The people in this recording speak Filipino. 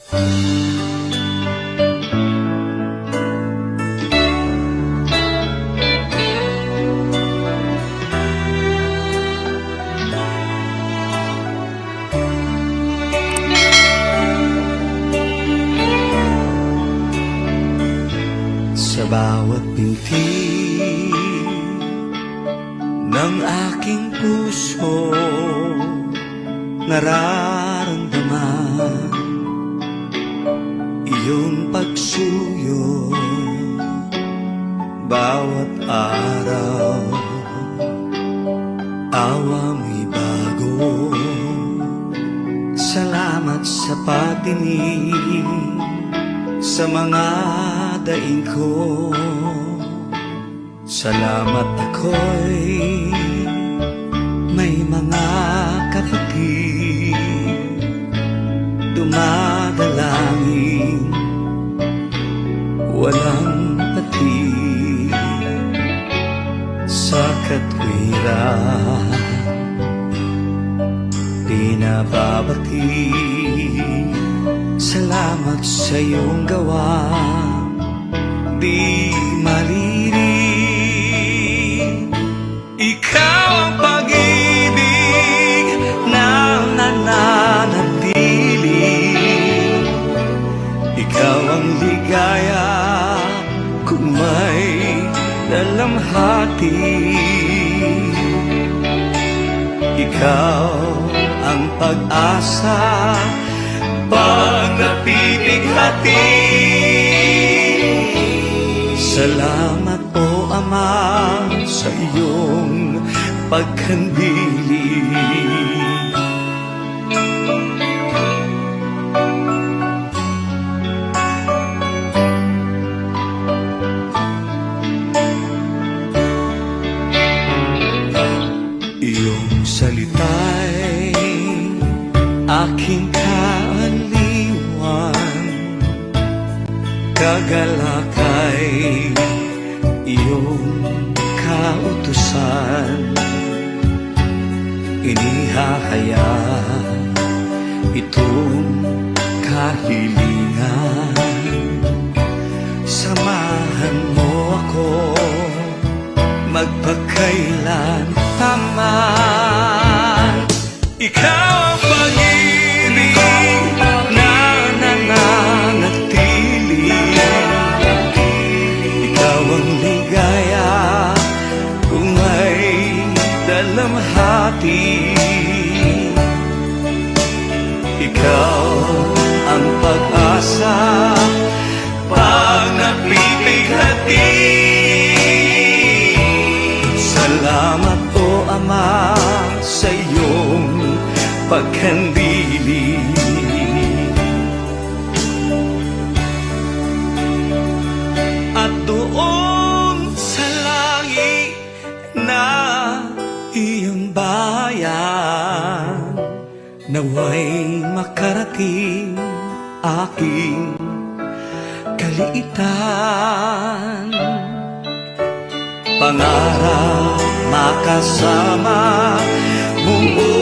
Sa bawat binti ng aking puso, nararamdaman iyong pagsuyo. Bawat araw, awa mo'y bago. Salamat sa pagdinig sa mga daing ko. Salamat ako'y may mga kapatid dumadalangin walang patid sa katwiran. Pinababati, salamat sa iyong gawa, di maririnig. Ikaw ang pag-ibig na nananatili. Ikaw ang ligaya kung may dalamhati. Ikaw ang pag-asa pag napipighati. Salamat o Ama sa iyong pagkandili. Iyong salita'y aking kaaliwan, kagalakay iyong kautusan. Inihahaya itong kahilingan. Samahan mo ako magpakailan taman. Ikaw ang pag-ibig na nananatili. Ikaw ang ligaya kung may dalamhati. Ikaw ang pag-asa pag napipighati. Salamat o Ama sa iyong pagkandili. At doon sa langit na iyong bayan, naway makarating aking kaliitan. Pangarap makasama buong